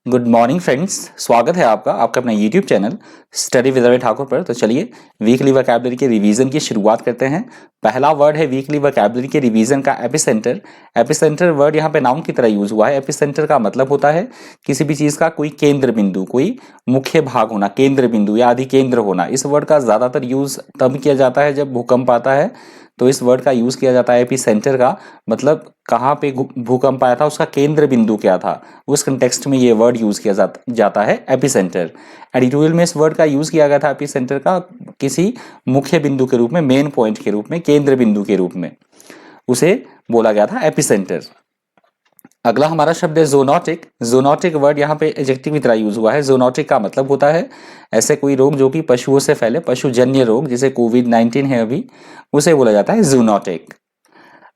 Good morning friends, स्वागत है आपका अपना YouTube channel study with Ravi Thakur पर। तो चलिए वीकली वोकैबुलरी के रिवीजन की शुरुआत करते हैं। पहला वर्ड है वीकली वोकैबुलरी के रिवीजन का एपिसेंटर। एपिसेंटर वर्ड यहाँ पे नाउन की तरह यूज हुआ है। एपिसेंटर का मतलब होता है किसी भी चीज का कोई केंद्र बिंदु, कोई मुख्य भाग होना, केंद्र बिंदु या आदि केंद्र होना। इस वर्ड का ज्यादातर यूज तब किया जाता है जब भूकंप आता है, तो इस वर्ड का यूज किया जाता है एपिसेंटर का। मतलब कहाँ पे भूकंप आया था, उसका केंद्र बिंदु क्या था, उस कंटेक्स्ट में ये वर्ड यूज किया जाता है एपिसेंटर। एडिटोरियल में इस वर्ड का यूज किया गया था एपिसेंटर का किसी मुख्य बिंदु के रूप में, मेन पॉइंट के रूप में, केंद्र बिंदु के रूप में उसे बोला गया था एपिसेंटर। अगला हमारा शब्द है ज़ोनोटिक। ज़ोनोटिक वर्ड यहाँ पे एडजेक्टिव की तरह यूज हुआ है। ज़ोनोटिक का मतलब होता है ऐसे कोई रोग जो कि पशुओं से फैले, पशुजन्य रोग, जैसे कोविड-19 है अभी, उसे बोला जाता है ज़ोनोटिक।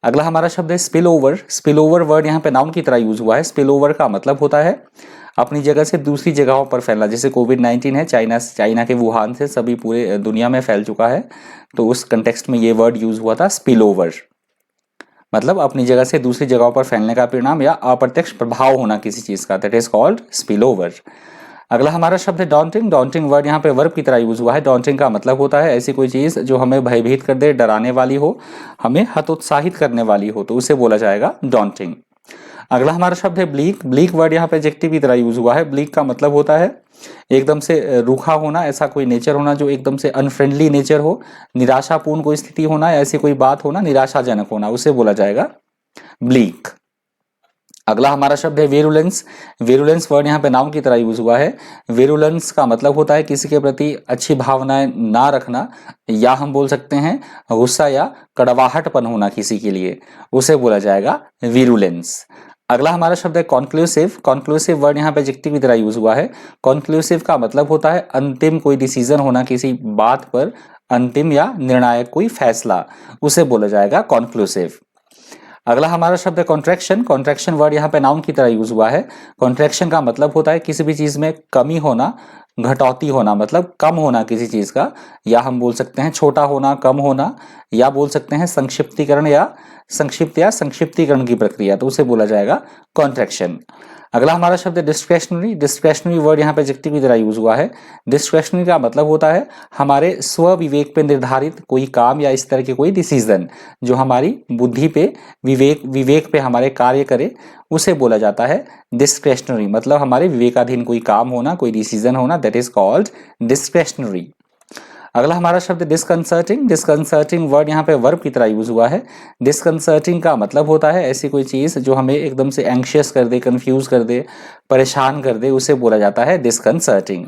अगला हमारा शब्द है spill over. Spill over word यहाँ पे नाउन की तरह यूज हुआ है। स्पिल ओवर का मतलब होता है अपनी जगह से दूसरी जगहों पर फैलना। जैसे कोविड-19 है, चाइना के वुहान से सभी पूरे दुनिया में फैल चुका है, तो उस कंटेक्स्ट में ये वर्ड यूज हुआ था स्पिल ओवर। मतलब अपनी जगह से दूसरी जगहों पर फैलने का परिणाम या अप्रत्यक्ष प्रभाव होना किसी चीज का, that is called spill over. अगला हमारा शब्द है डॉन्टिंग। डॉन्टिंग वर्ड यहाँ पे वर्ब की तरह यूज हुआ है। डॉन्टिंग का मतलब होता है ऐसी कोई चीज जो हमें भयभीत कर दे, डराने वाली हो, हमें हतोत्साहित करने वाली हो, तो उसे बोला जाएगा डॉन्टिंग। अगला हमारा शब्द है ब्लीक। ब्लीक वर्ड यहाँ पे एडजेक्टिव की तरह यूज हुआ है। ब्लीक का मतलब होता है एकदम से रूखा होना, ऐसा कोई नेचर होना जो एकदम से अनफ्रेंडली नेचर हो, निराशापूर्ण कोई स्थिति होना, ऐसी कोई बात होना, निराशाजनक होना, उसे बोला जाएगा ब्लीक। अगला हमारा शब्द है वेरुलेंस। वेरुलेंस वर्ड यहाँ पे नाउन की तरह यूज हुआ है। वेरुलेंस का मतलब होता है किसी के प्रति अच्छी भावनाएं ना रखना, या हम बोल सकते हैं गुस्सा या कड़वाहटपन होना किसी के लिए, उसे बोला जाएगा वीरुलेंस। अगला हमारा शब्द है कॉन्क्लूसिव। कॉन्क्लूसिव वर्ड यहाँ पे एडजेक्टिव की तरह यूज हुआ है। कॉन्क्लूसिव का मतलब होता है अंतिम कोई डिसीजन होना किसी बात पर, अंतिम या निर्णायक कोई फैसला, उसे बोला जाएगा कॉन्क्लूसिव। अगला हमारा शब्द है कॉन्ट्रैक्शन। कॉन्ट्रैक्शन वर्ड यहाँ पे नाउन की तरह यूज हुआ है। कॉन्ट्रैक्शन का मतलब होता है किसी भी चीज में कमी होना, घटौती होना, मतलब कम होना किसी चीज का, या हम बोल सकते हैं छोटा होना, कम होना, या बोल सकते हैं संक्षिप्तीकरण या संक्षिप्तीकरण की प्रक्रिया, तो उसे बोला जाएगा कॉन्ट्रैक्शन। अगला हमारा शब्द है डिस्क्रेशनरी। डिस्क्रेशनरी वर्ड यहाँ पे एडजेक्टिव की तरह यूज हुआ है। डिस्क्रेशनरी का मतलब होता है हमारे स्व विवेक पे निर्धारित कोई काम या इस तरह के कोई डिसीजन जो हमारी बुद्धि पे, विवेक पे हमारे कार्य करे, उसे बोला जाता है डिस्क्रेशनरी। मतलब हमारे विवेकाधीन कोई काम होना, कोई डिसीजन होना, दैट इज कॉल्ड डिस्क्रेशनरी। अगला हमारा शब्द डिस्कंसर्टिंग। डिस्कंसर्टिंग वर्ड यहाँ पे वर्ब की तरह यूज हुआ है। डिस्कंसर्टिंग का मतलब होता है ऐसी कोई चीज जो हमें एकदम से एंग्शियस कर दे, कंफ्यूज कर दे, परेशान कर दे, उसे बोला जाता है डिस्कंसर्टिंग।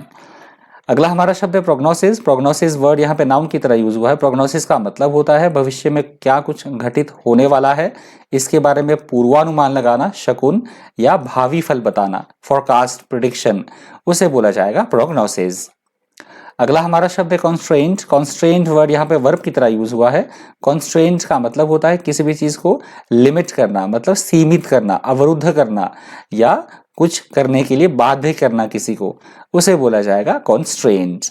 अगला हमारा शब्द है प्रोग्नोसिस। प्रोग्नोसिस वर्ड यहाँ पे नाउन की तरह यूज हुआ है। प्रोग्नोसिस का मतलब होता है भविष्य में क्या कुछ घटित होने वाला है, इसके बारे में पूर्वानुमान लगाना, शकुन या भावी फल बताना, फोरकास्ट, प्रिडिक्शन, उसे बोला जाएगा प्रोग्नोसिस। अगला हमारा शब्द है कॉन्स्ट्रेंट। कॉन्स्ट्रेंट वर्ड यहाँ पे वर्ब की तरह यूज हुआ है। कॉन्स्ट्रेंट का मतलब होता है किसी भी चीज को लिमिट करना, मतलब सीमित करना, अवरुद्ध करना, या कुछ करने के लिए बाध्य करना किसी को, उसे बोला जाएगा कॉन्स्ट्रेंट।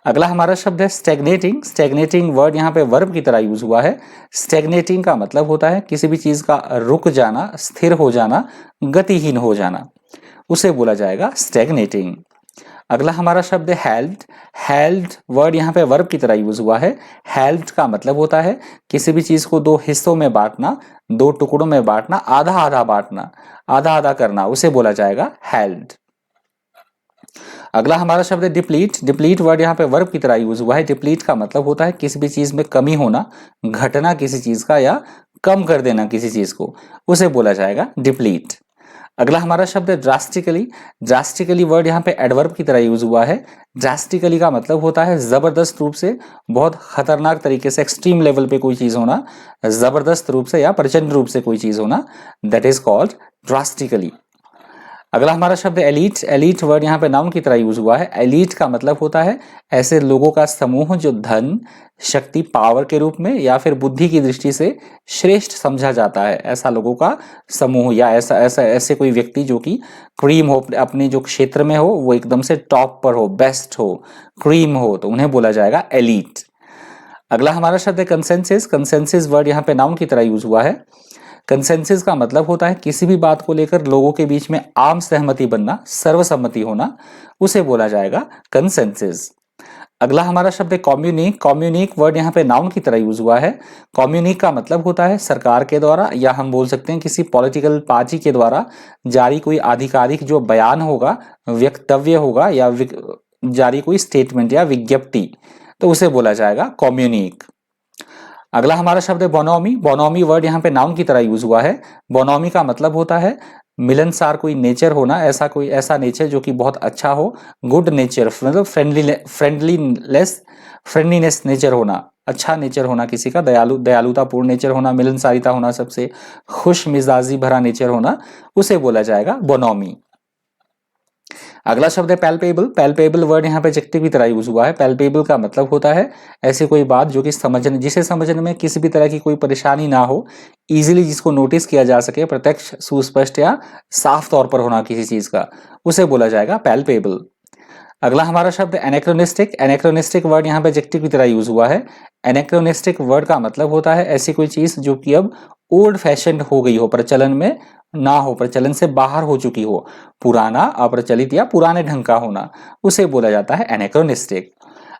अगला हमारा शब्द है स्टेग्नेटिंग। स्टेग्नेटिंग वर्ड यहाँ पे वर्ब की तरह यूज हुआ है। स्टेग्नेटिंग का मतलब होता है किसी भी चीज का रुक जाना, स्थिर हो जाना, गतिहीन हो जाना, उसे बोला जाएगा स्टेग्नेटिंग। अगला हमारा शब्द है हेल्ड। हेल्ड वर्ड यहाँ पे वर्ब की तरह यूज हुआ है। हेल्ड का मतलब होता है किसी भी चीज को दो हिस्सों में बांटना, दो टुकड़ों में बांटना, आधा आधा बांटना, आधा आधा करना, उसे बोला जाएगा हेल्ड। अगला हमारा शब्द है डिप्लीट। डिप्लीट वर्ड यहाँ पे वर्ब की तरह यूज हुआ है। डिप्लीट का मतलब होता है किसी भी चीज में कमी होना, घटना किसी चीज का, या कम कर देना किसी चीज को, उसे बोला जाएगा डिप्लीट। अगला हमारा शब्द है ड्रास्टिकली। ड्रास्टिकली वर्ड यहाँ पे एडवर्ब की तरह यूज हुआ है। ड्रास्टिकली का मतलब होता है जबरदस्त रूप से, बहुत खतरनाक तरीके से, एक्सट्रीम लेवल पे कोई चीज होना, जबरदस्त रूप से या प्रचंड रूप से कोई चीज होना, दैट इज कॉल्ड ड्रास्टिकली। अगला हमारा शब्द है एलीट। एलीट वर्ड यहाँ पे नाउन की तरह यूज हुआ है। एलीट का मतलब होता है ऐसे लोगों का समूह जो धन, शक्ति, पावर के रूप में या फिर बुद्धि की दृष्टि से श्रेष्ठ समझा जाता है, ऐसा लोगों का समूह, या ऐसे कोई व्यक्ति जो कि क्रीम हो, अपने जो क्षेत्र में हो वो एकदम से टॉप पर हो, बेस्ट हो, क्रीम हो, तो उन्हें बोला जाएगा एलीट। अगला हमारा शब्द है कंसेंसस। कंसेंसस वर्ड यहाँ पे नाउन की तरह यूज हुआ है। कंसेंसस का मतलब होता है किसी भी बात को लेकर लोगों के बीच में आम सहमति बनना, सर्वसम्मति होना, उसे बोला जाएगा कंसेंसस। अगला हमारा शब्द है कम्युनिक। कम्युनिक वर्ड यहाँ पे नाउन की तरह यूज हुआ है। कम्युनिक का मतलब होता है सरकार के द्वारा या हम बोल सकते हैं किसी पॉलिटिकल पार्टी के द्वारा जारी कोई आधिकारिक जो बयान होगा, वक्तव्य होगा या जारी कोई स्टेटमेंट या विज्ञप्ति, तो उसे बोला जाएगा कम्युनिक। अगला हमारा शब्द है बोनोमी। बोनोमी वर्ड यहाँ पे नाउन की तरह यूज हुआ है। बोनोमी का मतलब होता है मिलनसार कोई नेचर होना, ऐसा नेचर जो कि बहुत अच्छा हो, गुड नेचर मतलब फ्रेंडलीनेस नेचर होना, अच्छा नेचर होना किसी का, दयालुतापूर्ण नेचर होना, मिलनसारिता होना, सबसे खुश मिजाजी भरा नेचर होना, उसे बोला जाएगा बोनोमी। अगला शब्द है पैल्पेबल। पैल्पेबल वर्ड यहाँ पे एडजेक्टिव की तरह यूज हुआ है। पैल्पेबल का मतलब होता है ऐसी कोई बात जो कि जिसे समझने में किसी भी तरह की कोई परेशानी ना हो, इजीली जिसको नोटिस किया जा सके, प्रत्यक्ष, सुस्पष्ट या साफ तौर पर होना किसी चीज का, उसे बोला जाएगा पैल्पेबल। अगला हमारा शब्द एनेक्रोनिस्टिक। एनेक्रोनिस्टिक वर्ड यहाँ पे एडजेक्टिव की तरह यूज हुआ है। एनेक्रोनिस्टिक वर्ड का मतलब होता है ऐसी कोई चीज जो कि अब ओल्ड फैशन हो गई हो, प्रचलन में ना हो, प्रचलन से बाहर हो चुकी हो, पुराना, अप्रचलित या पुराने ढंग का होना, उसे बोला जाता है एनेक्रोनिस्टिक।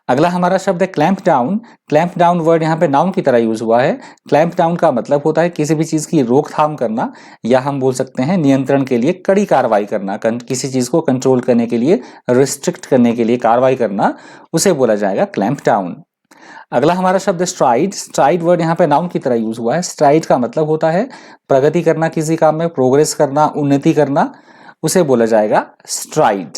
अगला हमारा शब्द है clamp down. Clamp down word यहाँ पे नाउन की तरह यूज हुआ है। क्लैंप डाउन का मतलब होता है किसी भी चीज की रोकथाम करना या हम बोल सकते हैं नियंत्रण के लिए कड़ी कार्रवाई करना, किसी चीज को कंट्रोल करने के लिए, रिस्ट्रिक्ट करने के लिए कार्रवाई करना, उसे बोला जाएगा क्लैंप डाउन। अगला हमारा शब्द स्ट्राइड। स्ट्राइड वर्ड यहाँ पे नाउन की तरह यूज हुआ है। स्ट्राइड का मतलब होता है प्रगति करना किसी काम में, प्रोग्रेस करना, उन्नति करना, उसे बोला जाएगा स्ट्राइड।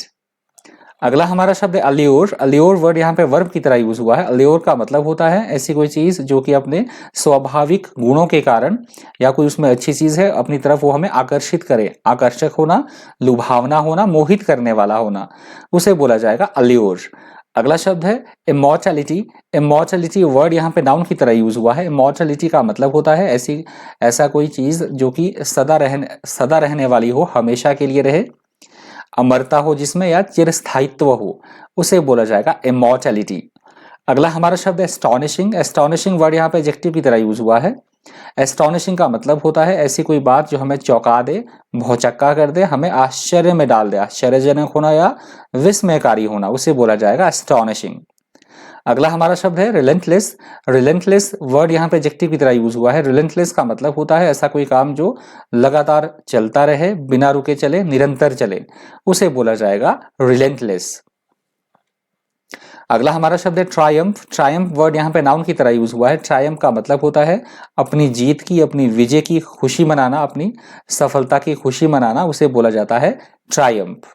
अगला हमारा शब्द है अल्योर। अल्योर वर्ड यहाँ पे वर्ब की तरह यूज हुआ है। अल्योर का मतलब होता है ऐसी कोई चीज जो कि अपने स्वाभाविक गुणों के कारण या कोई उसमें अच्छी चीज है अपनी तरफ वो हमें आकर्षित करे, आकर्षक होना, लुभावना होना, मोहित करने वाला होना, उसे बोला जाएगा अल्योर। अगला शब्द है इमॉर्टैलिटी। इमॉर्टैलिटी वर्ड यहाँ पे नाउन की तरह यूज हुआ है। इमॉर्टैलिटी का मतलब होता है ऐसा कोई चीज जो कि सदा रहने वाली हो, हमेशा के लिए रहे, अमरता हो जिसमें या चिरस्थायित्व हो, उसे बोला जाएगा इमॉर्टैलिटी। अगला हमारा शब्द है एस्टॉनिशिंग। एस्टॉनिशिंग वर्ड यहाँ पे एडजेक्टिव की तरह यूज हुआ है। एस्टॉनिशिंग का मतलब होता है ऐसी कोई बात जो हमें चौंका दे, भौचक्का कर दे, हमें आश्चर्य में डाल दे, आश्चर्यजनक होना या विस्मयकारी होना, उसे बोला जाएगा एस्टॉनिशिंग। अगला हमारा शब्द है रिलेंटलेस। रिलेंटलेस वर्ड यहाँ पे एडजेक्टिव की तरह यूज हुआ है। रिलेंटलेस का मतलब होता है ऐसा कोई काम जो लगातार चलता रहे, बिना रुके चले, निरंतर चले, उसे बोला जाएगा रिलेंटलेस। अगला हमारा शब्द है ट्रायम्फ। ट्रायम्फ वर्ड यहाँ पे नाउन की तरह यूज हुआ है। ट्रायम्फ का मतलब होता है अपनी जीत की, अपनी विजय की खुशी मनाना, अपनी सफलता की खुशी मनाना, उसे बोला जाता है ट्रायम्फ।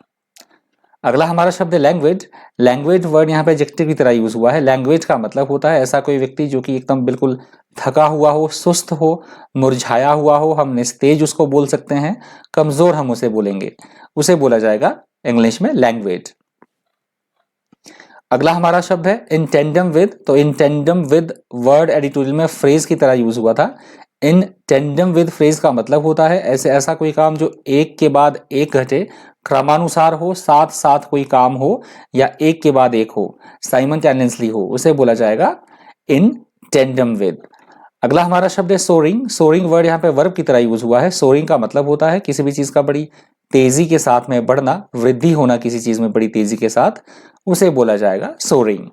अगला हमारा शब्द है लैंग्वेज। लैंग्वेज वर्ड यहाँ पे एडजेक्टिव की तरह यूज हुआ है। लैंग्वेज का मतलब होता है ऐसा कोई व्यक्ति जो कि एकदम बिल्कुल थका हुआ हो, सुस्त हो, मुरझाया हुआ हो, हम निस्तेज उसको बोल सकते हैं, कमजोर हम उसे बोलेंगे, उसे बोला जाएगा इंग्लिश में लैंग्वेज। अगला हमारा शब्द है इन टेंडम विद। तो इन टेंडम विद वर्ड एडिटोरियल में फ्रेज की तरह यूज हुआ था। इन टेंडम विद फ्रेज का मतलब होता है ऐसा कोई काम जो एक के बाद एक घटे, क्रमानुसार हो, साथ साथ कोई काम हो या एक के बाद एक हो, साइमल्टेनियसली हो, उसे बोला जाएगा इन टेंडम विद। अगला हमारा शब्द है सोरिंग। सोरिंग वर्ड यहाँ पे वर्ब की तरह यूज हुआ है। सोरिंग का मतलब होता है किसी भी चीज का बड़ी तेजी के साथ में बढ़ना, वृद्धि होना किसी चीज में बड़ी तेजी के साथ, उसे बोला जाएगा सोरिंग।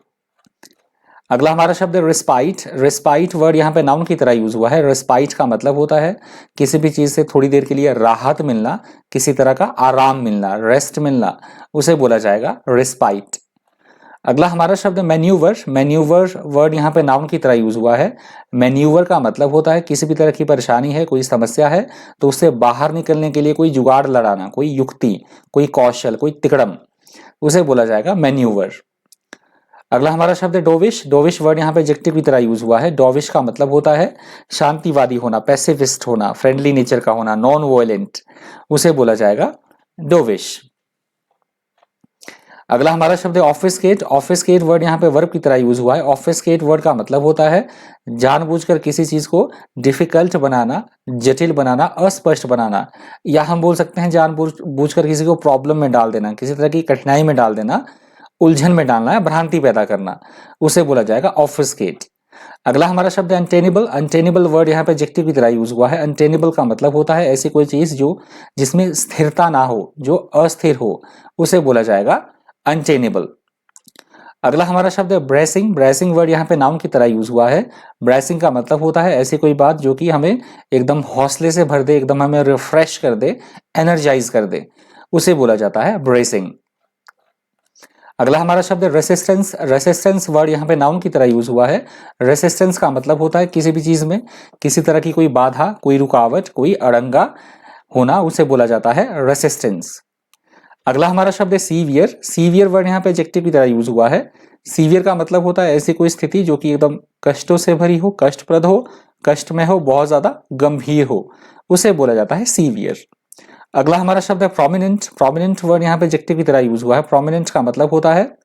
अगला हमारा शब्द है रिस्पाइट। रिस्पाइट वर्ड यहाँ पे नाउन की तरह यूज हुआ है। रिस्पाइट का मतलब होता है किसी भी चीज से थोड़ी देर के लिए राहत मिलना, किसी तरह का आराम मिलना, रेस्ट मिलना, उसे बोला जाएगा रिस्पाइट। अगला हमारा शब्द है मैन्यूवर। मैन्यूवर वर्ड यहाँ पे नाउन की तरह यूज हुआ है। मैन्यूवर का मतलब होता है किसी भी तरह की परेशानी है, कोई समस्या है तो उससे बाहर निकलने के लिए कोई जुगाड़ लगाना, कोई युक्ति, कोई कौशल, कोई तिकड़म, उसे बोला जाएगा मैन्यूवर। अगला हमारा शब्द है डोविश। डोविश वर्ड यहाँ पे एडजेक्टिव की तरह यूज हुआ है। डोविश का मतलब होता है शांतिवादी होना, पैसिफिस्ट होना, फ्रेंडली नेचर का होना, नॉन वायलेंट, उसे बोला जाएगा डोविश। अगला हमारा शब्द है ऑफिसकेट। ऑफिसकेट वर्ड यहाँ पे वर्ब की तरह यूज हुआ है। ऑफिसकेट वर्ड का मतलब होता है जानबूझकर किसी चीज को डिफिकल्ट बनाना, जटिल बनाना, अस्पष्ट बनाना, या हम बोल सकते हैं जानबूझकर किसी को प्रॉब्लम में डाल देना, किसी तरह की कठिनाई में डाल देना, उलझन में डालना है, भ्रांति पैदा करना, उसे बोला जाएगा ऑफिसकेट। अगला हमारा शब्द है अनटेनेबल। अनटेनेबल वर्ड यहाँ पे एडजेक्टिव की तरह यूज हुआ है। अनटेनेबल का मतलब होता है ऐसी कोई चीज जो जिसमें स्थिरता ना हो, जो अस्थिर हो, उसे बोला जाएगा अनटेनेबल। अगला हमारा शब्द है ब्रेसिंग। ब्रेसिंग वर्ड यहाँ पे नाउन की तरह यूज हुआ है। ब्रेसिंग का मतलब होता है ऐसी कोई बात जो कि हमें एकदम हौसले से भर दे, एकदम हमें रिफ्रेश कर दे, एनर्जाइज कर दे, उसे बोला जाता है ब्रेसिंग। अगला हमारा शब्द है रेसिस्टेंस। रेसिस्टेंस वर्ड यहाँ पे नाउन की तरह यूज हुआ है। रेसिस्टेंस का मतलब होता है किसी भी चीज में किसी तरह की कोई बाधा, कोई रुकावट, कोई अड़ंगा होना, उसे बोला जाता है रेसिस्टेंस। अगला हमारा शब्द है सीवियर। सीवियर वर्ड यहाँ पे एडजेक्टिव की तरह यूज हुआ है। सीवियर का मतलब होता है ऐसी कोई स्थिति जो कि एकदम कष्टों से भरी हो, कष्टप्रद हो, कष्ट में हो, बहुत ज्यादा गंभीर हो, उसे बोला जाता है सीवियर। अगला हमारा शब्द है प्रोमिनेंट। प्रोमिनेंट वर्ड यहाँ पे एडजेक्टिव की तरह यूज हुआ है। प्रोमिनेंट का मतलब होता है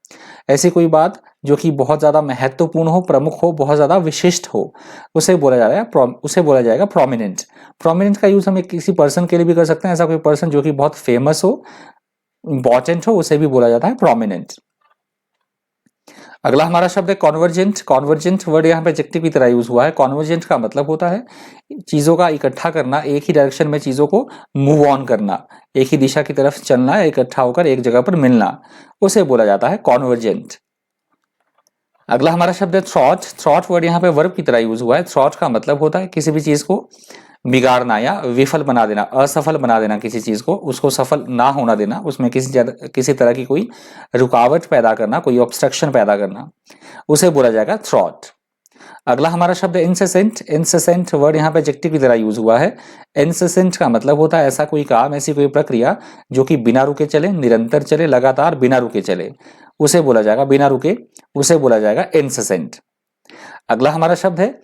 ऐसी कोई बात जो कि बहुत ज्यादा महत्वपूर्ण हो, प्रमुख हो, बहुत ज्यादा विशिष्ट हो, उसे बोला जाएगा प्रोमिनेंट। प्रोमिनेंट का यूज हम किसी पर्सन के लिए भी कर सकते हैं। ऐसा कोई पर्सन जो कि बहुत फेमस हो, इंपॉर्टेंट हो, उसे भी बोला जाता है प्रोमिनेंट। अगला हमारा शब्द है कॉन्वर्जेंट। कॉन्वर्जेंट वर्ड यहाँ पे एडजेक्टिव की तरह यूज हुआ है। कॉन्वर्जेंट का मतलब होता है चीजों का इकट्ठा करना, एक ही डायरेक्शन में चीजों को मूव ऑन करना, एक ही दिशा की तरफ चलना, इकट्ठा होकर एक जगह पर मिलना, उसे बोला जाता है कॉन्वर्जेंट। अगला हमारा शब्द है थ्रॉट। थ्रॉट वर्ड यहाँ पे वर्ब की तरह यूज हुआ है। थ्रॉट का मतलब होता है किसी भी चीज को बिगाड़ना या विफल बना देना, असफल बना देना, किसी चीज को उसको सफल ना होना देना, उसमें किसी तरह की कोई रुकावट पैदा करना, कोई ऑब्स्ट्रक्शन पैदा करना, उसे बोला जाएगा थ्रॉट। अगला हमारा शब्द है इंसेसेंट। इंसेसेंट वर्ड यहाँ पे एडजेक्टिव की तरह यूज हुआ है। इंसेसेंट का मतलब होता है ऐसा कोई काम, ऐसी कोई प्रक्रिया जो कि बिना रुके चले, निरंतर चले, लगातार बिना रुके चले, उसे बोला जाएगा बिना रुके, उसे बोला जाएगा इंसेसेंट। अगला हमारा शब्द है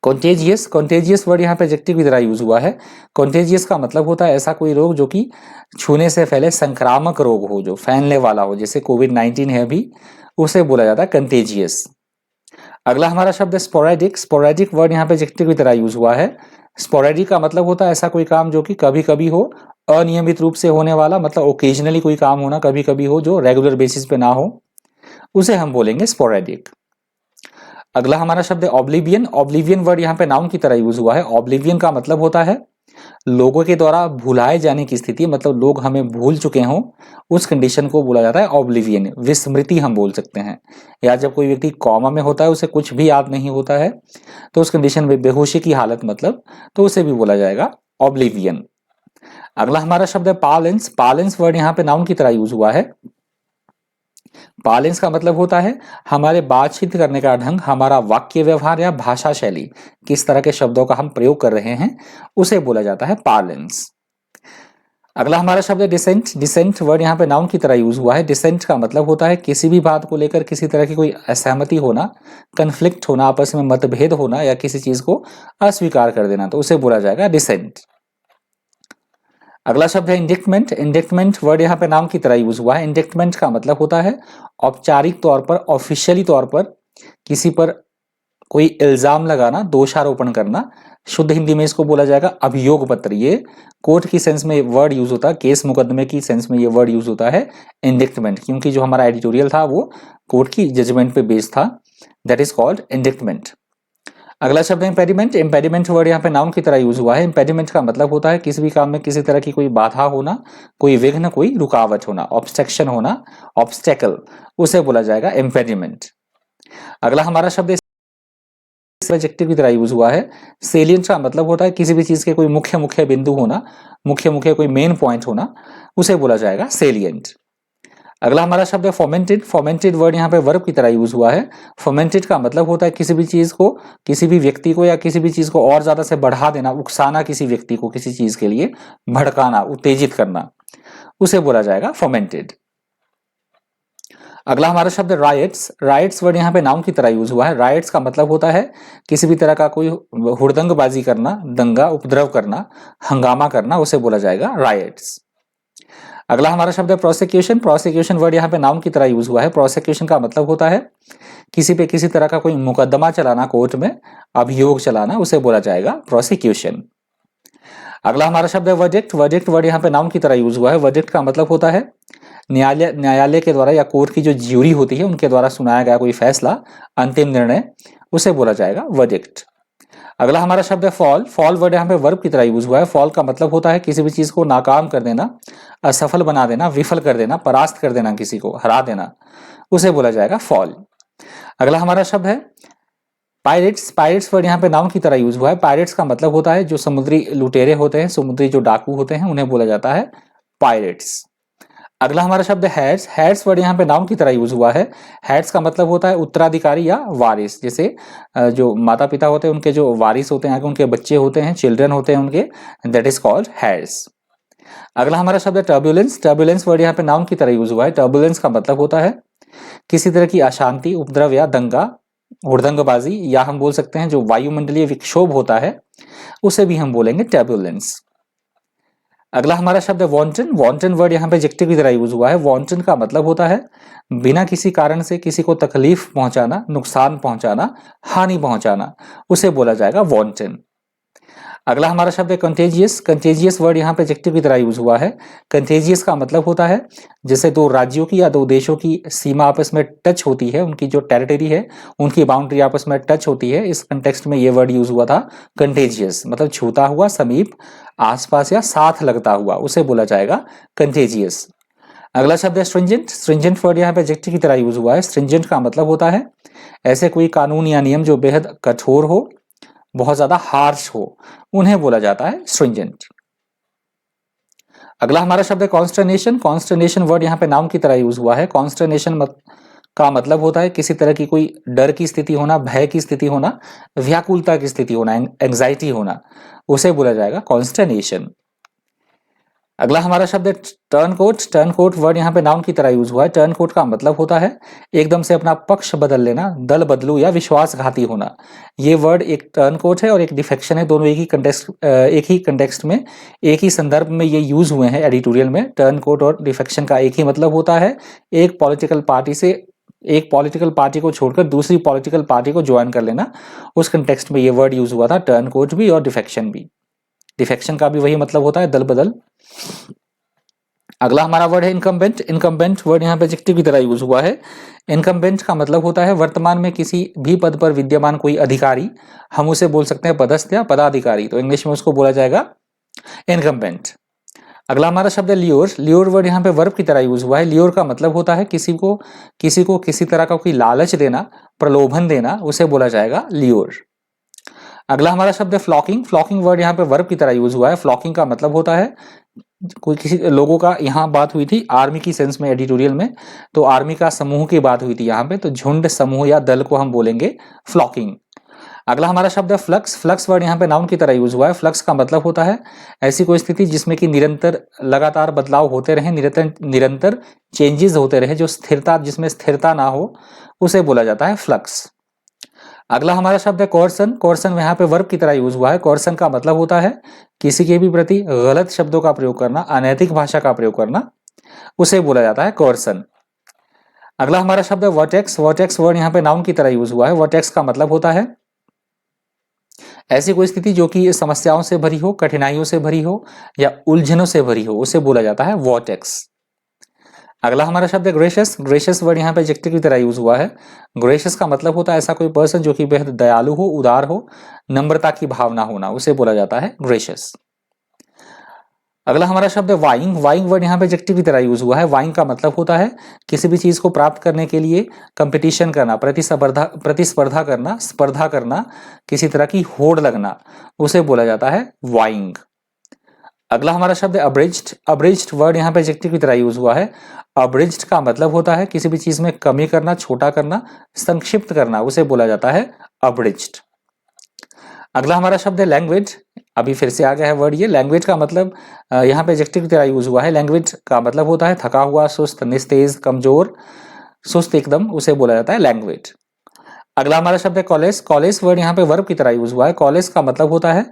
कॉन्टेजियस। कॉन्टेजियस वर्ड यहाँ पे एडजेक्टिव की तरह यूज हुआ है। कॉन्टेजियस का मतलब होता है ऐसा कोई रोग जो कि छूने से पहले संक्रामक रोग हो, जो फैलने वाला हो, जैसे कोविड-19 है अभी, उसे बोला जाता है कंटेजियस। अगला हमारा शब्द है स्पोरेडिक। स्पोरेडिक वर्ड यहाँ पे एडजेक्टिव की तरह यूज हुआ है। स्पोरेडिक का मतलब होता है ऐसा कोई काम जो कि कभी कभी हो, अनियमित रूप से होने वाला, मतलब ओकेजनली कोई काम होना, कभी कभी हो, जो रेगुलर बेसिस पे ना हो, उसे हम बोलेंगे स्पोरेडिक। अगला हमारा शब्द है ऑब्लिवियन। ऑब्लिवियन वर्ड यहाँ पे नाउन की तरह यूज हुआ है। ऑब्लिवियन का मतलब होता है लोगों के द्वारा भुलाए जाने की स्थिति, मतलब लोग हमें भूल चुके हों, उस कंडीशन को बोला जाता है ऑब्लिवियन, विस्मृति हम बोल सकते हैं। या जब कोई व्यक्ति कॉमा में होता है, उसे कुछ भी याद नहीं होता है, तो उस कंडीशन में बेहोशी की हालत मतलब, तो उसे भी बोला जाएगा ऑब्लिवियन। अगला हमारा शब्द है पालेंस। पालेंस वर्ड यहाँ पे नाउन की तरह यूज हुआ है। पालेंस का मतलब होता है हमारे बातचीत करने का ढंग, हमारा वाक्य व्यवहार या भाषा शैली, किस तरह के शब्दों का हम प्रयोग कर रहे हैं, उसे बोला जाता है पालेंस। अगला हमारा शब्द है डिसेंट। डिसेंट वर्ड यहाँ पे नाउन की तरह यूज हुआ है। डिसेंट का मतलब होता है किसी भी बात को लेकर किसी तरह की कोई असहमति होना, कन्फ्लिक्ट होना, आपस में मतभेद होना, या किसी चीज को अस्वीकार कर देना, तो उसे बोला जाएगा डिसेंट। अगला शब्द है इंडिक्टमेंट। इंडिक्टमेंट वर्ड यहाँ पे नाम की तरह यूज हुआ है। इंडिक्टमेंट का मतलब होता है औपचारिक तौर पर, ऑफिशियली तौर पर किसी पर कोई इल्जाम लगाना, दोषारोपण करना। शुद्ध हिंदी में इसको बोला जाएगा अभियोग पत्र। ये कोर्ट की सेंस में वर्ड यूज होता है, केस मुकदमे की सेंस में ये वर्ड यूज होता है इंडिक्टमेंट, क्योंकि जो हमारा एडिटोरियल था वो कोर्ट की जजमेंट पे बेस्ड था, दैट इज कॉल्ड इंडिक्टमेंट। अगला शब्द है इम्पेडिमेंट। इम्पेडिमेंट वर्ड यहाँ पे नाउन की तरह यूज हुआ है। इम्पेडिमेंट का मतलब होता है किसी भी काम में किसी तरह की कोई बाधा होना, कोई विघ्न, कोई रुकावट होना, ऑब्स्ट्रक्शन होना, ऑब्स्टेकल, उसे बोला जाएगा इम्पेडिमेंट। अगला हमारा शब्द एडजेक्टिव की तरह यूज हुआ है। सेलिएंट का मतलब होता है किसी भी चीज के कोई मुख्य मुख्य बिंदु होना, मुख्य मुख्य कोई मेन पॉइंट होना, उसे बोला जाएगा सेलिएंट। अगला हमारा शब्द है फोमेंटेड। फोमेंटेड वर्ड यहाँ पे वर्ब की तरह यूज हुआ है। फोमेंटेड का मतलब होता है किसी भी चीज को, किसी भी व्यक्ति को या किसी भी चीज को और ज्यादा से बढ़ा देना, उकसाना, किसी व्यक्ति को किसी चीज के लिए भड़काना, उत्तेजित करना, उसे बोला जाएगा फोमेंटेड। अगला हमारा शब्द राइट्स। राइट्स वर्ड यहाँ पे नाउन की तरह यूज हुआ है। राइट्स का मतलब होता है किसी भी तरह का कोई हुड़दंगबाजी करना, दंगा, उपद्रव करना, हंगामा करना, उसे बोला जाएगा राइट्स। अगला हमारा शब्द है प्रोसिक्यूशन। प्रोसिक्यूशन वर्ड यहाँ पे नाउन की तरह यूज हुआ है। प्रोसिक्यूशन का मतलब होता है किसी पे किसी तरह का कोई मुकदमा चलाना, कोर्ट में अभियोग चलाना, उसे बोला जाएगा प्रोसिक्यूशन। अगला हमारा शब्द है वर्डिक्ट। वर्डिक्ट वर्ड यहाँ पे नाउन की तरह यूज हुआ है। वर्डिक्ट का मतलब होता है न्यायालय के द्वारा या कोर्ट की जो ज्यूरी होती है उनके द्वारा सुनाया गया कोई फैसला, अंतिम निर्णय, उसे बोला जाएगा वर्डिक्ट। अगला हमारा शब्द है फॉल। फॉल वर्ड यहाँ पे वर्ब की तरह यूज हुआ है। फॉल का मतलब होता है किसी भी चीज को नाकाम कर देना, असफल बना देना, विफल कर देना, परास्त कर देना, किसी को हरा देना, उसे बोला जाएगा फॉल। अगला हमारा शब्द है पायरेट्स। पायरेट्स वर्ड यहाँ पे नाउन की तरह यूज हुआ है। पायरेट्स का मतलब होता है जो समुद्री लुटेरे होते हैं, समुद्री जो डाकू होते हैं, उन्हें बोला जाता है पायरेट्स। अगला हमारा शब्द है हैट्स। हैट्स वर्ड यहाँ पे नाउन की तरह यूज हुआ है। हैट्स का मतलब होता है उत्तराधिकारी या वारिस, जैसे जो माता पिता होते हैं उनके जो वारिस होते हैं, आगे उनके बच्चे होते हैं, चिल्ड्रन होते हैं उनके, दैट इज कॉल्ड हैट्स। अगला हमारा शब्द है टर्बुलेंस। टर्बुलेंस वर्ड यहाँ पे नाउन की तरह यूज हुआ है। टर्बुलेंस का मतलब होता है किसी तरह की अशांति, उपद्रव या दंगा, हुड़दंगबाजी, या हम बोल सकते हैं जो वायुमंडलीय विक्षोभ होता है उसे भी हम बोलेंगे टर्बुलेंस। अगला हमारा शब्द है वॉन्टन। वॉन्टन वर्ड यहाँ पे एडजेक्टिव की तरह यूज हुआ है। वॉन्टन का मतलब होता है बिना किसी कारण से किसी को तकलीफ पहुंचाना, नुकसान पहुंचाना, हानि पहुंचाना, उसे बोला जाएगा वॉन्टन। अगला हमारा शब्द है कंटेजियस। कंटेजियस वर्ड यहाँ पे एडजेक्टिव की तरह यूज हुआ है। कंटेजियस का मतलब होता है जैसे दो राज्यों की या दो देशों की सीमा आपस में टच होती है, उनकी जो टेरिटरी है, उनकी बाउंड्री आपस में टच होती है, इस कंटेक्स्ट में ये वर्ड यूज हुआ था कंटेजियस, मतलब छूता हुआ, समीप, आसपास या साथ लगता हुआ, उसे बोला जाएगा कंटेजियस। अगला शब्द है स्ट्रिंजेंट। स्ट्रिंजेंट वर्ड यहाँ पे एडजेक्टिव की तरह यूज हुआ है। स्ट्रिंजेंट का मतलब होता है ऐसे कोई कानून या नियम जो बेहद कठोर हो, बहुत ज्यादा हार्श हो, उन्हें बोला जाता है स्ट्रिंजेंट। अगला हमारा शब्द है कॉन्स्टर्नेशन। कॉन्स्टर्नेशन वर्ड यहाँ पे नाउन की तरह यूज हुआ है। कॉन्स्टर्नेशन का मतलब होता है किसी तरह की कोई डर की स्थिति होना, भय की स्थिति होना, व्याकुलता की स्थिति होना, एंग्जाइटी होना, उसे बोला जाएगा कॉन्स्टर्नेशन। अगला हमारा शब्द है turncoat. Turncoat word यहाँ पे नाउन की तरह यूज हुआ है। टर्न कोट का मतलब होता है एकदम से अपना पक्ष बदल लेना, दल बदलू या विश्वासघाती होना। ये वर्ड एक टर्न कोट है और एक डिफेक्शन है, दोनों एक ही कंटेक्स्ट में, एक ही संदर्भ में ये यूज हुए हैं एडिटोरियल में। टर्न कोट और डिफेक्शन का एक ही मतलब होता है एक पॉलिटिकल पार्टी को छोड़कर दूसरी पॉलिटिकल पार्टी को ज्वाइन कर लेना, उस कंटेक्स्ट में ये वर्ड यूज हुआ था, टर्न कोट भी और डिफेक्शन भी। डिफेक्शन का भी वही मतलब होता है, दल बदल। अगला हमारा वर्ड है इनकम्बेंट। इनकम्बेंट वर्ड यहाँ पे एडजेक्टिव की तरह यूज हुआ है। इनकम्बेंट का मतलब होता है वर्तमान में किसी भी पद पर विद्यमान कोई अधिकारी, हम उसे बोल सकते हैं पदस्थ या पदाधिकारी, तो इंग्लिश में उसको बोला जाएगा इनकम्बेंट। अगला हमारा शब्द है लियोर। लियोर वर्ड यहाँ पे वर्ब की तरह यूज हुआ है। लियोर का मतलब होता है किसी को किसी तरह का कोई लालच देना, प्रलोभन देना, उसे बोला जाएगा लियोर। अगला हमारा शब्द है फ्लॉकिंग। फ्लॉकिंग वर्ड यहाँ पे वर्ब की तरह यूज हुआ है। फ्लॉकिंग का मतलब होता है कोई किसी लोगों का, यहाँ बात हुई थी आर्मी की सेंस में एडिटोरियल में, तो आर्मी का समूह की बात हुई थी यहाँ पे, तो झुंड, समूह या दल को हम बोलेंगे फ्लॉकिंग। अगला हमारा शब्द है फ्लक्स। फ्लक्स वर्ड यहाँ पे नाउन की तरह यूज हुआ है। फ्लक्स का मतलब होता है ऐसी कोई स्थिति जिसमें कि निरंतर लगातार बदलाव होते रहे, निरंतर चेंजेस होते रहे, जो स्थिरता, जिसमें स्थिरता ना हो, उसे बोला जाता है फ्लक्स। अगला हमारा शब्द है कोर्सन। कोर्सन यहाँ पे वर्ब की तरह यूज हुआ है। कोर्सन का मतलब होता है किसी के भी प्रति गलत शब्दों का प्रयोग करना, अनैतिक भाषा का प्रयोग करना, उसे बोला जाता है कोर्सन। अगला हमारा शब्द है वर्टेक्स। वर्टेक्स वर्ड यहाँ पे नाउन की तरह यूज हुआ है। वर्टेक्स का मतलब होता है ऐसी कोई स्थिति जो कि समस्याओं से भरी हो, कठिनाइयों से भरी हो या उलझनों से भरी हो, उसे बोला जाता है वर्टेक्स। अगला हमारा शब्द है ग्रेशियस। ग्रेशियस वर्ड यहाँ पे एडजेक्टिव की तरह यूज हुआ है। ग्रेशियस का मतलब होता है ऐसा कोई पर्सन जो कि बेहद दयालु हो, उदार हो, नम्रता की भावना होना, उसे बोला जाता है ग्रेशियस। अगला हमारा शब्द है वाइंग। वाइंग वर्ड यहाँ पे एडजेक्टिव की तरह यूज हुआ है। वाइंग का मतलब होता है किसी भी चीज को प्राप्त करने के लिए कंपटीशन करना, प्रतिस्पर्धा करना, स्पर्धा करना, किसी तरह की होड़ लगना, उसे बोला जाता है वाइंग। अगला हमारा शब्द है अब्रिज्ड। अब्रिज्ड वर्ड यहाँ पे एडजेक्टिव की तरह यूज हुआ है। अब्रिज्ड का मतलब होता है किसी भी चीज में कमी करना, छोटा करना, संक्षिप्त करना, उसे बोला जाता है अब्रिज्ड। अगला हमारा शब्द है लैंग्वेज। अभी फिर से आ गया है वर्ड ये। लैंग्वेज का मतलब यहाँ पे एडजेक्टिव की तरह यूज हुआ है। लैंग्वेज का मतलब होता है थका हुआ, सुस्त, निस्तेज, कमजोर, सुस्त एकदम, उसे बोला जाता है लैंग्वेज। अगला हमारा शब्द है कॉलेज। कॉलेज वर्ड यहाँ पे वर्ब की तरह यूज हुआ है। कॉलेज का मतलब होता है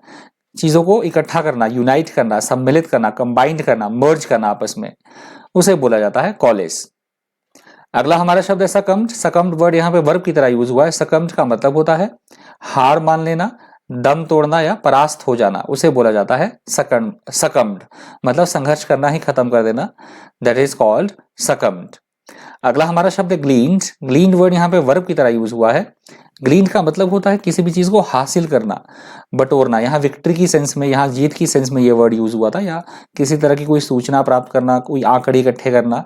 चीजों को इकट्ठा करना, यूनाइट करना, सम्मिलित करना, कंबाइंड करना, मर्ज करना आपस में, उसे बोला जाता है कॉलेज। अगला हमारा शब्द है सकम्ड। सकम्ड वर्ड यहाँ पे वर्ब की तरह यूज हुआ है। सकम्ड का मतलब होता है हार मान लेना, दम तोड़ना या परास्त हो जाना, उसे बोला जाता है सकम्ड, मतलब संघर्ष करना ही खत्म कर देना, दैट इज कॉल्ड सकम्ड। अगला हमारा शब्द है ग्लीन्ड। ग्लीन्ड वर्ड यहाँ पे वर्ब की तरह यूज हुआ है। ग्लीन्ड का मतलब होता है किसी भी चीज को हासिल करना, बटोरना। यहाँ विक्ट्री की सेंस में, यहाँ जीत की सेंस में ये वर्ड यूज हुआ था, या किसी तरह की कोई सूचना प्राप्त करना, कोई आंकड़े इकट्ठे करना,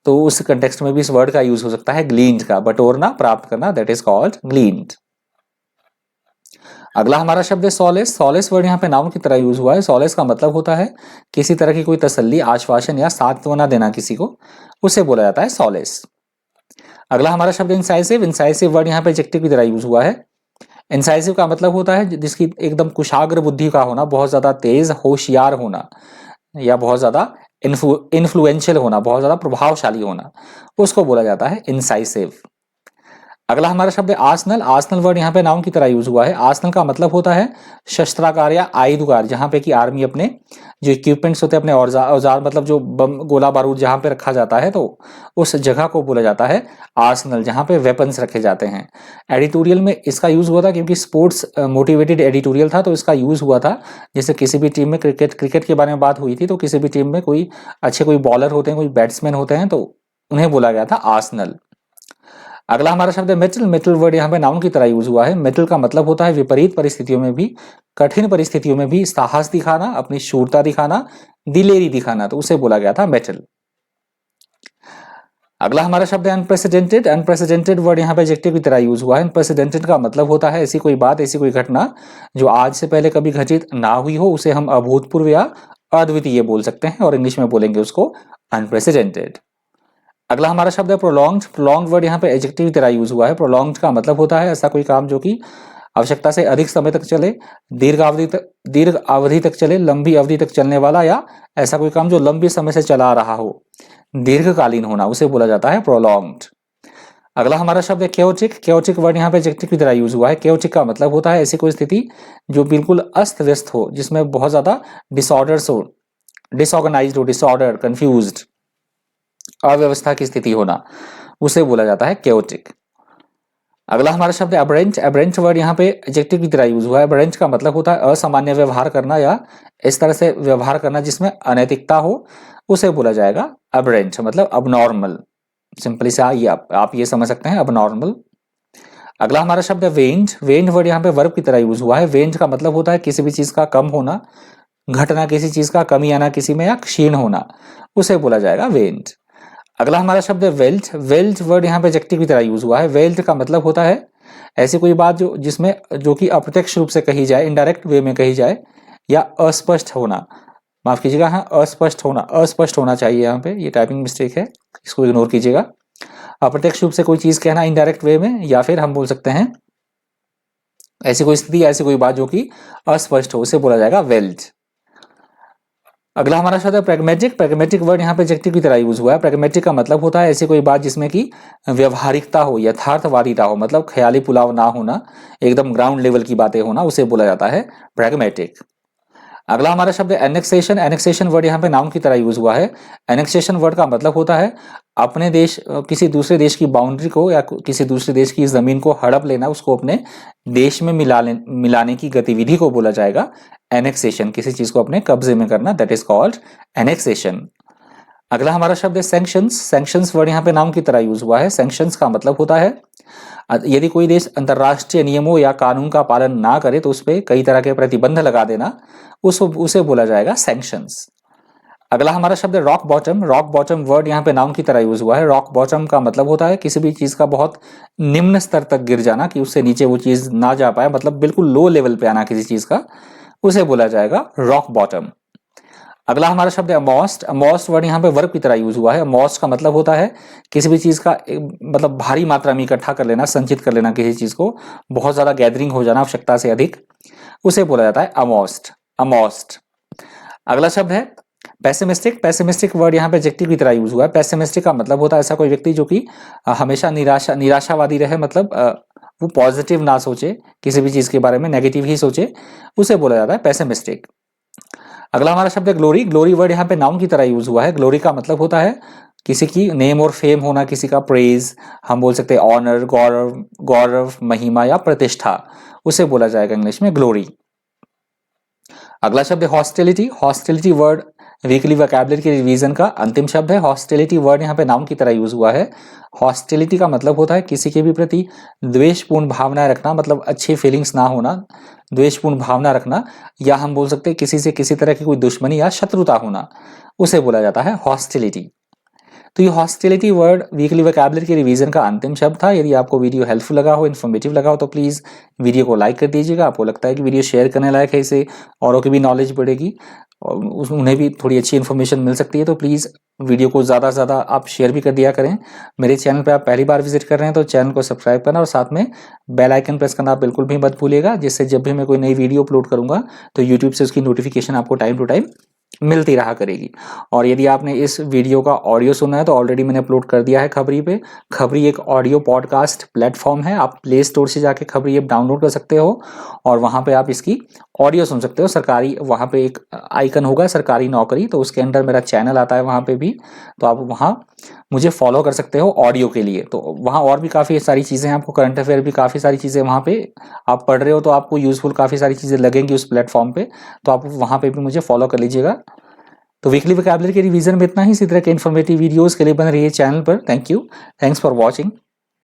तो उस कंटेक्स्ट में भी इस वर्ड का यूज हो सकता है ग्लीन्ड का, बटोरना, प्राप्त करना, दैट इज कॉल्ड ग्लीन्ड। अगला हमारा शब्द है सॉलेस। सॉलेस वर्ड यहाँ पे नाउन की तरह यूज हुआ है। सॉलेस का मतलब होता है किसी तरह की कोई तसल्ली, आश्वासन या सांत्वना देना किसी को, उसे बोला जाता है सॉलेस। अगला हमारा शब्द इंसाइसिव। इंसाइसिव वर्ड यहाँ पे एडजेक्टिव की तरह यूज हुआ है। इंसाइसिव का मतलब होता है जिसकी एकदम कुशाग्र बुद्धि का होना, बहुत ज्यादा तेज होशियार होना, या बहुत ज्यादा इन्फ्लुएंशियल होना, बहुत ज्यादा प्रभावशाली होना, उसको बोला जाता है इंसाइसिव। अगला हमारा शब्द है आर्सनल। आर्सनल वर्ड यहाँ पे नाउन की तरह यूज हुआ है। आर्सनल का मतलब होता है शस्त्रागार या आयुधगार, जहाँ पे कि आर्मी अपने जो इक्विपमेंट्स होते हैं, अपने औजार मतलब जो बम गोला बारूद जहाँ पे रखा जाता है, तो उस जगह को बोला जाता है आर्सनल, जहाँ पे वेपन्स रखे जाते हैं। एडिटोरियल में इसका यूज हुआ था क्योंकि स्पोर्ट्स मोटिवेटेड एडिटोरियल था, तो इसका यूज हुआ था। जैसे किसी भी टीम में क्रिकेट के बारे में बात हुई थी, तो किसी भी टीम में कोई अच्छे कोई बॉलर होते हैं, कोई बैट्समैन होते हैं, तो उन्हें बोला गया था आर्सनल। अगला हमारा शब्द है मेटल। मेटल वर्ड यहाँ पे नाउन की तरह यूज हुआ है। मेटल का मतलब होता है विपरीत परिस्थितियों में भी, कठिन परिस्थितियों में भी साहस दिखाना, अपनी शूरता दिखाना, दिलेरी दिखाना, तो उसे बोला गया था मेटल। अगला हमारा शब्द है अनप्रेसिडेंटेड। अनप्रेसिडेंटेड वर्ड यहाँ पे एडजेक्टिव की तरह यूज हुआ है। अनप्रेसिडेंटेड का मतलब होता है ऐसी कोई बात, ऐसी कोई घटना जो आज से पहले कभी घटित ना हुई हो, उसे हम अभूतपूर्व या अद्वितीय बोल सकते हैं, और इंग्लिश में बोलेंगे उसको अनप्रेसिडेंटेड। अगला हमारा शब्द है प्रोलॉन्ग्ड। प्रोलॉन्ग्ड वर्ड यहाँ पे एडजेक्टिव की तरह यूज हुआ है। प्रोलॉन्ग्ड का मतलब होता है ऐसा कोई काम जो कि आवश्यकता से अधिक समय तक चले, दीर्घ अवधि तक चले, लंबी अवधि तक चलने वाला, या ऐसा कोई काम जो लंबी समय से चला रहा हो, दीर्घकालीन होना, उसे बोला जाता है प्रोलॉन्ग्ड। अगला हमारा शब्द है केओटिक। केओटिक वर्ड यहाँ पे एडजेक्टिव की तरह यूज हुआ है। केओटिक का मतलब होता है ऐसी कोई स्थिति जो बिल्कुल अस्त व्यस्त हो, जिसमें बहुत ज्यादा डिसऑर्डर्स हो, डिसऑर्गेनाइज्ड हो, डिसऑर्डर, कंफ्यूज्ड, अव्यवस्था की स्थिति होना, उसे बोला जाता है केओटिक। अगला हमारा शब्द है अबरेंट। अबरेंट वर्ड यहाँ पे एडजेक्टिव की तरह यूज हुआ है। अबरेंट का मतलब होता है असामान्य व्यवहार करना, या इस तरह से व्यवहार करना जिसमें अनैतिकता हो, उसे बोला जाएगा अबरेंट, मतलब अबनॉर्मल। सिंपली से आप ये समझ सकते हैं, अबनॉर्मल। अगला हमारा शब्द है वेंड। वेंड वर्ड यहाँ पे वर्ब की तरह यूज हुआ है। वेंड का मतलब होता है किसी भी चीज का कम होना, घटना किसी चीज का, कमी आना किसी में, या क्षीण होना, उसे बोला जाएगा वेंड। अगला हमारा शब्द है वेल्थ। वेल्थ वर्ड यहाँ पे एडजेक्टिव की तरह यूज हुआ है। वेल्थ का मतलब होता है ऐसी कोई बात जो कि अप्रत्यक्ष रूप से कही जाए, इनडायरेक्ट वे में कही जाए, या अस्पष्ट होना, माफ कीजिएगा, हाँ अस्पष्ट होना चाहिए, यहाँ पे ये टाइपिंग मिस्टेक है, इसको इग्नोर कीजिएगा। अप्रत्यक्ष रूप से कोई चीज कहना इनडायरेक्ट वे में, या फिर हम बोल सकते हैं ऐसी कोई स्थिति, ऐसी कोई बात जो कि अस्पष्ट हो, उसे बोला जाएगा वेल्थ। अगला हमारा शब्द है प्रैग्मेटिक। प्रैग्मेटिक वर्ड यहाँ पे एडजेक्टिव की तरह यूज हुआ है। प्रैग्मेटिक का मतलब होता है ऐसी कोई बात जिसमें कि व्यवहारिकता हो, यथार्थवादिता हो, मतलब ख्याली पुलाव ना होना, एकदम ग्राउंड लेवल की बातें होना, उसे बोला जाता है प्रैग्मेटिक। अगला हमारा शब्द है एनेक्सेशन। एनेक्सेशन वर्ड यहाँ पे नाउन की तरह यूज हुआ है। एनेक्सेशन वर्ड का मतलब होता है अपने देश, किसी दूसरे देश की बाउंड्री को या किसी दूसरे देश की जमीन को हड़प लेना, उसको अपने देश में मिलाने की गतिविधि को बोला जाएगा एनेक्सेशन। किसी चीज को अपने कब्जे में करना, दैट इज कॉल्ड एनेक्सेशन। अगला हमारा शब्द है सैंक्शंस। सैंक्शंस वर्ड यहाँ पे नाउन की तरह यूज हुआ है। सैंक्शंस का मतलब होता है यदि कोई देश अंतरराष्ट्रीय नियमों या कानून का पालन ना करे तो उस पर कई तरह के प्रतिबंध लगा देना, उसे बोला जाएगा सैंक्शंस। अगला हमारा शब्द है rock bottom. Rock bottom word यहाँ पे नाउन की तरह यूज हुआ है। रॉक बॉटम का मतलब होता है किसी भी चीज का बहुत निम्न स्तर तक गिर जाना, कि उससे नीचे वो चीज ना जा पाए, मतलब बिल्कुल लो लेवल पे आना किसी चीज का, उसे बोला जाएगा रॉक बॉटम। अगला हमारा शब्द है अमोस्ट। अमोस्ट वर्ड यहाँ पे वर्ब की तरह यूज हुआ है। अमोस्ट का मतलब होता है किसी भी चीज का मतलब भारी मात्रा में इकट्ठा कर लेना, संचित कर लेना किसी चीज को, बहुत ज्यादा गैदरिंग हो जाना आवश्यकता से अधिक, उसे बोला जाता है अमोस्ट। अमोस्ट। अगला शब्द है पेसिमिस्टिक। पेसिमिस्टिक वर्ड यहाँ पे एडजेक्टिव की तरह यूज हुआ है। पेसिमिस्टिक का मतलब होता है ऐसा कोई व्यक्ति जो कि हमेशा निराशावादी रहे, मतलब वो पॉजिटिव ना सोचे, किसी भी चीज के बारे में नेगेटिव ही सोचे, उसे बोला जाता है पेसिमिस्टिक। अगला हमारा शब्द है ग्लोरी। ग्लोरी वर्ड यहाँ पे नाउन की तरह यूज हुआ है। ग्लोरी का मतलब होता है किसी की नेम और फेम होना, किसी का प्रेज, हम बोल सकते हैं ऑनर, गौरव, गौरव, महिमा या प्रतिष्ठा, उसे बोला जाएगा इंग्लिश में ग्लोरी। अगला शब्द है hostility. Hostility word weekly vocabulary के रिवीजन का अंतिम शब्द है। हॉस्टिलिटी वर्ड यहाँ पे नाउन की तरह यूज हुआ है। हॉस्टिलिटी का मतलब होता है किसी के भी प्रति द्वेषपूर्ण भावनाएं रखना, मतलब अच्छी फीलिंग्स ना होना, द्वेषपूर्ण भावना रखना, या हम बोल सकते हैं किसी से किसी तरह की कोई दुश्मनी या शत्रुता होना, उसे बोला जाता है हॉस्टिलिटी। तो ये हॉस्टिलिटी वर्ड वीकली वोकैबुलरी के रिवीजन का अंतिम शब्द था। यदि आपको वीडियो हेल्पफुल लगा हो, इन्फॉर्मेटिव लगा हो, तो प्लीज़ वीडियो को लाइक कर दीजिएगा। आपको लगता है कि वीडियो शेयर करने लायक है, इससे औरों की भी नॉलेज बढ़ेगी और उन्हें भी थोड़ी अच्छी इन्फॉर्मेशन मिल सकती है, तो प्लीज़ वीडियो को ज़्यादा से ज़्यादा आप शेयर भी कर दिया करें। मेरे चैनल पर आप पहली बार विजिट कर रहे हैं तो चैनल को सब्सक्राइब करना और साथ में बेल आइकन प्रेस करना बिल्कुल भी मत भूलिएगा, जिससे जब भी मैं कोई नई वीडियो अपलोड करूँगा तो यूट्यूब से उसकी नोटिफिकेशन आपको टाइम टू टाइम मिलती रहा करेगी। और यदि आपने इस वीडियो का ऑडियो सुना है तो ऑलरेडी मैंने अपलोड कर दिया है खबरी पे। खबरी एक ऑडियो पॉडकास्ट प्लेटफॉर्म है, आप प्ले स्टोर से जाके खबरी ऐप डाउनलोड कर सकते हो और वहाँ पे आप इसकी ऑडियो सुन सकते हो। सरकारी वहाँ पे एक आइकन होगा सरकारी नौकरी, तो उसके अंदर मेरा चैनल आता है वहाँ पे भी, तो आप वहाँ मुझे फॉलो कर सकते हो ऑडियो के लिए। तो वहाँ और भी काफ़ी सारी चीज़ें, आपको करंट अफेयर भी काफ़ी सारी चीज़ें वहाँ पे आप पढ़ रहे हो तो आपको यूज़फुल काफ़ी सारी चीज़ें लगेंगी उस प्लेटफॉर्म पे, तो आप वहाँ पे भी मुझे फॉलो कर लीजिएगा। तो वीकली वोकैबुलरी के रिवीजन में इतना ही। इसी तरह के इन्फॉर्मेटिव वीडियोस के लिए बन रही है चैनल पर। Thank you, thanks for watching.